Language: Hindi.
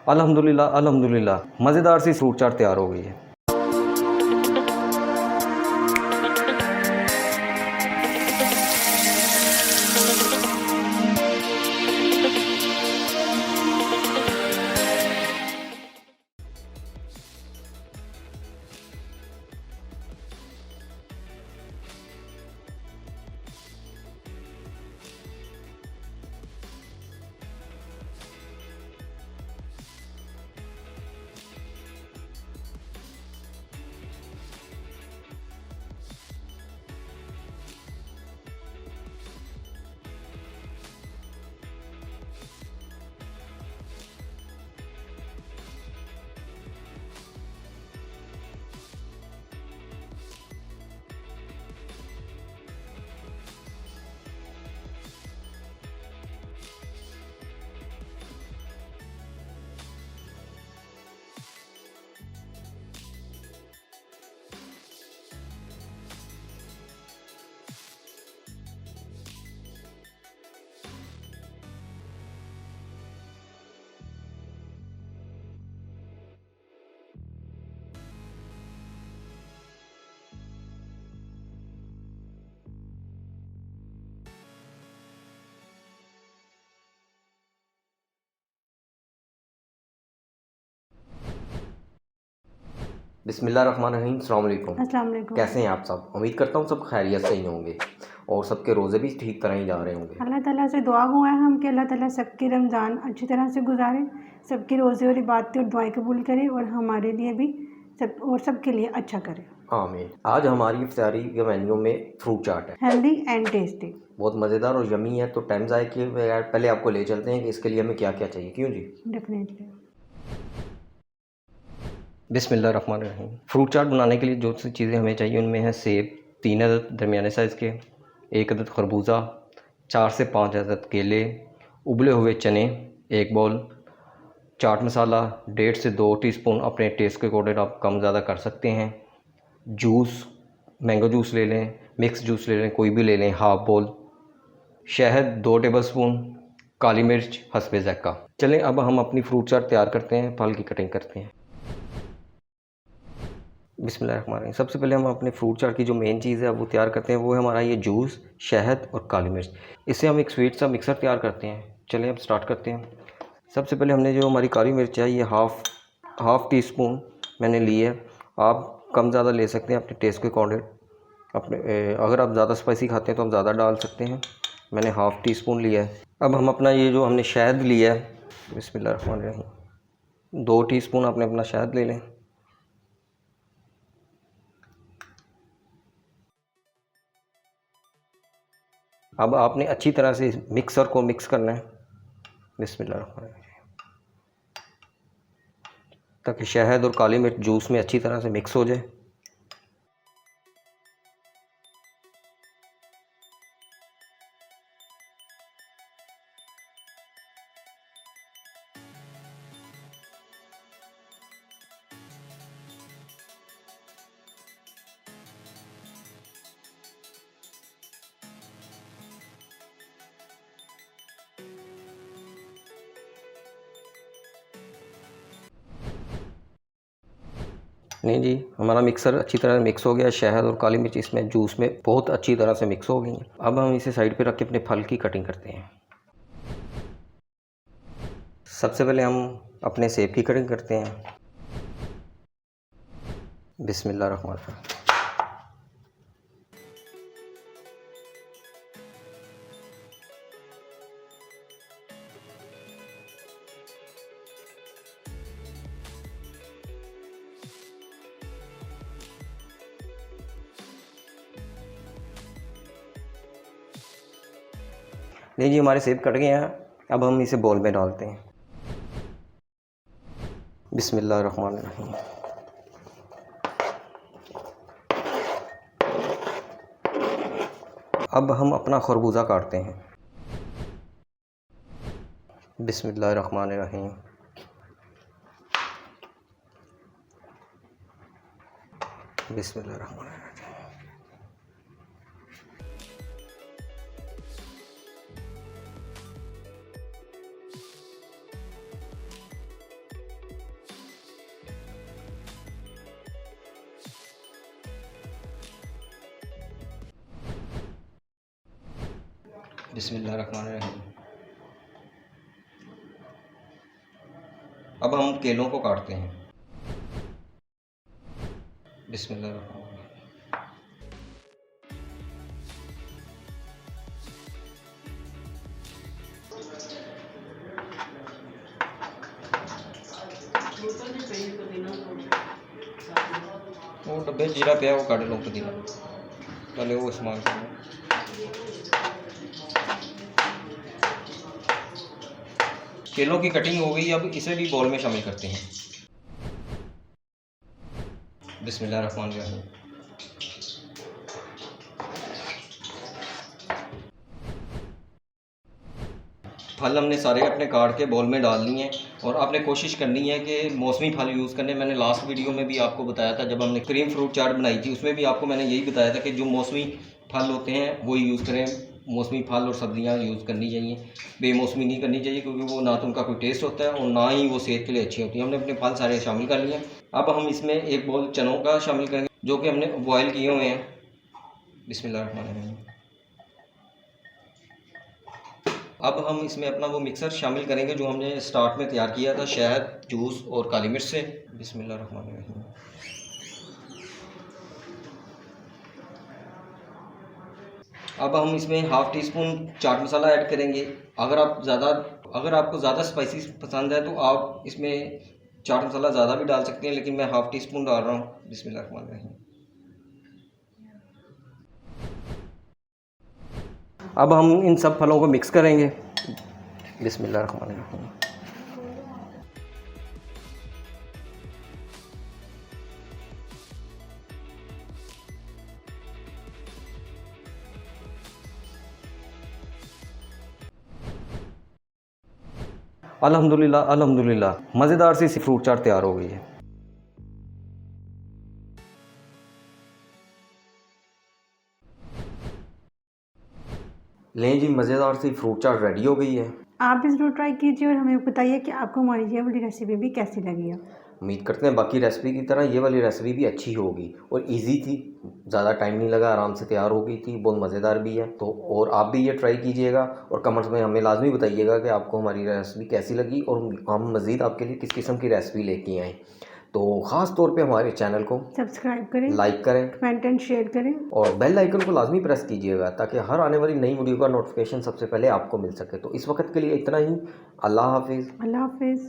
अल्हम्दुलिल्लाह अल्हम्दुलिल्लाह मज़ेदार सी फ्रूट चाट तैयार हो गई है। बिस्मिल्लाहिर्रहमानिर्रहीम, अस्सलाम वालेकुम। अस्सलाम वालेकुम। कैसे हैं आप सब? उम्मीद करता हूँ सब खैरियत से ही होंगे और सबके रोज़े भी ठीक तरह ही जा रहे होंगे। अल्लाह ताला से दुआ हुआ है हम कि अल्लाह ताला सबकी रमज़ान अच्छी तरह से गुजारे, सबकी रोज़े और इबादतें और दुआएं कबूल करे और हमारे लिए भी सबके लिए अच्छा करे। आमीन। आज हमारी इफ्तारी के मेन्यू में फ्रूट चाट है, हेल्दी एंड टेस्टी। बहुत मज़ेदार और यमी है। तो टाइम ज़ाय किए बगैर पहले आपको ले चलते हैं कि इसके लिए हमें क्या क्या चाहिए। क्यों जी? डेफिनेटली। बिस्मिल्लाहिर्रहमानिर्रहीम। फ्रूट चाट बनाने के लिए जो सी चीज़ें हमें चाहिए उनमें है सेब 3 अदद दरमियाने साइज़ के, 1 अदद खरबूजा, 4 से 5 अदद केले, उबले हुए चने 1 बाउल, चाट मसाला 1.5 से 2 टीस्पून, अपने टेस्ट के अकॉर्डिंग आप कम ज़्यादा कर सकते हैं। जूस, मैंगो जूस ले लें, मिक्स जूस ले लें, कोई भी ले लें, हाफ बाउल। शहद 2 टेबलस्पून, काली मिर्च हस्बे ज़ायक़ा। चलें अब हम अपनी फ्रूट चाट तैयार करते हैं, फल की कटिंग करते हैं। बिस्मिल्लाहिर्रहमानिर्रहीम। सबसे पहले हम अपने फ्रूट चाट की जो मेन चीज़ है वो तैयार करते हैं, वो है हमारा ये जूस, शहद और काली मिर्च। इससे हम एक स्वीट सा मिक्सर तैयार करते हैं। चलिए अब स्टार्ट करते हैं। सबसे पहले हमने जो हमारी काली मिर्च है ये हाफ़ टी स्पून मैंने ली है। आप कम ज़्यादा ले सकते हैं अपने टेस्ट के अकॉर्डिंग। अगर आप ज़्यादा स्पाइसी खाते हैं तो आप ज़्यादा डाल सकते हैं। मैंने हाफ़ टी स्पून लिया है। अब हम अपना ये जो हमने शहद लिया है, बिस्मिल्लाहिर्रहमानिर्रहीम, 2 टीस्पून आपने अपना शहद ले लें। अब आपने अच्छी तरह से इस मिक्सर को मिक्स करना है, बिस्मिल्लाहिर्रहमानिर्रहीम, ताकि शहद और काली मिर्च जूस में अच्छी तरह से मिक्स हो जाए। नहीं जी, हमारा मिक्सर अच्छी तरह मिक्स हो गया। शहद और काली मिर्च इसमें जूस में बहुत अच्छी तरह से मिक्स हो गई हैं। अब हम इसे साइड पे रख के अपने फल की कटिंग करते हैं। सबसे पहले हम अपने सेब की कटिंग करते हैं। बिस्मिल्लाहिर्रहमानिर्रहीम। नहीं जी, हमारे सेब कट गए हैं। अब हम इसे बोल में डालते हैं। बिस्मिल्लाहिर्रहमानिर्रहीम। अब हम अपना खरबूजा काटते हैं। बिस्मिल्लाहिर्रहमानिर्रहीम। बिस्मिल्लाहिर्रहमानिर्रहीम। बिस्मिल्लाहिर्रहमानिर्रहीम। अब हम केलों को काटते हैं। बिस्मिल्लाहिर्रहमानिर्रहीम। वो डब्बे जीरा पे है वो काट लो पुदीना, पहले वो इस्तेमाल कर लो। केलों की कटिंग हो गई, अब इसे भी बाउल में शामिल करते हैं। बिस्मिल्लाहिर्रहमानिर्रहीम। फल हमने सारे अपने काट के बाउल में डाल लिए हैं और आपने कोशिश करनी है कि मौसमी फल यूज़ करने। मैंने लास्ट वीडियो में भी आपको बताया था, जब हमने क्रीम फ्रूट चाट बनाई थी, उसमें भी आपको मैंने यही बताया था कि जो मौसमी फल होते हैं वो यूज़ करें। मौसमी फल और सब्जियां यूज़ करनी चाहिए, बेमौसमी नहीं करनी चाहिए, क्योंकि वो ना तो उनका कोई टेस्ट होता है और ना ही वो सेहत के लिए अच्छी होती है। हमने अपने फल सारे शामिल कर लिए। अब हम इसमें एक बाउल चनों का शामिल करेंगे, जो कि हमने बॉयल किए हुए हैं। बिस्मिल्लाहिर्रहमानिर्रहीम। अब हम इसमें अपना वो मिक्सर शामिल करेंगे जो हमने स्टार्ट में तैयार किया था, शहद, जूस और काली मिर्च से। बिस्मिल्लाहिर्रहमानिर्रहीम। अब हम इसमें half tea spoon chaat masala add करेंगे। अगर आपको ज़्यादा स्पाइसी पसंद है तो आप इसमें चाट मसाला ज़्यादा भी डाल सकते हैं, लेकिन मैं हाफ़ टी स्पून डाल रहा हूँ। बिस्मिल्लाहिर्रहमानिर्रहीम। अब हम इन सब फलों को मिक्स करेंगे। बिस्मिल्लाहिर्रहमानिर्रहीम। अल्हम्दुलिल्लाह अल्हम्दुलिल्लाह, मज़ेदार सी फ्रूट चाट तैयार हो गई है। लें जी, मज़ेदार सी फ्रूट चाट रेडी हो गई है। आप भी ज़रूर ट्राई कीजिए और हमें बताइए कि आपको हमारी ये वाली रेसिपी भी कैसी लगी है। उम्मीद करते हैं बाकी रेसिपी की तरह ये वाली रेसिपी भी अच्छी होगी और इजी थी, ज़्यादा टाइम नहीं लगा, आराम से तैयार हो गई थी, बहुत मज़ेदार भी है। तो और आप भी ये ट्राई कीजिएगा और कमेंट्स में हमें लाजमी बताइएगा कि आपको हमारी रेसिपी कैसी लगी और हम मज़ीद आपके लिए किस किस्म की रेसिपी लेके आएँ। तो ख़ास तौर पे हमारे चैनल को सब्सक्राइब करें, लाइक करें कमेंट एंड शेयर करें और बेल आइकन को लाजमी प्रेस कीजिएगा, ताकि हर आने वाली नई वीडियो का नोटिफिकेशन सबसे पहले आपको मिल सके। तो इस वक्त के लिए इतना ही। अल्लाह हाफिज़। अल्लाह हाफिज़।